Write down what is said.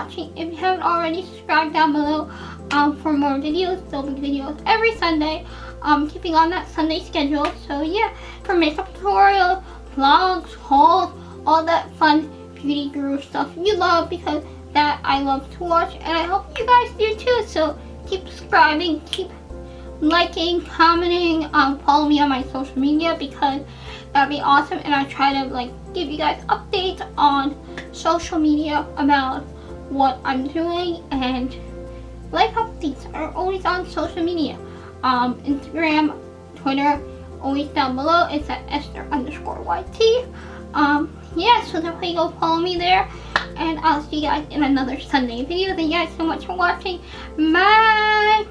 watching. If you haven't already, subscribe down below for more videos. There'll be videos every Sunday. Keeping on that Sunday schedule. So yeah, for makeup tutorials, vlogs, hauls, all that fun beauty guru stuff you love, because that I love to watch, and I hope you guys do too. So keep subscribing, keep liking, commenting, follow me on my social media, because that'd be awesome. And I try to like give you guys updates on social media about what I'm doing, and life updates are always on social media. Instagram, Twitter, always down below. It's at Esther_YT. Yeah, so definitely go follow me there, and I'll see you guys in another Sunday video. Thank you guys so much for watching. Bye!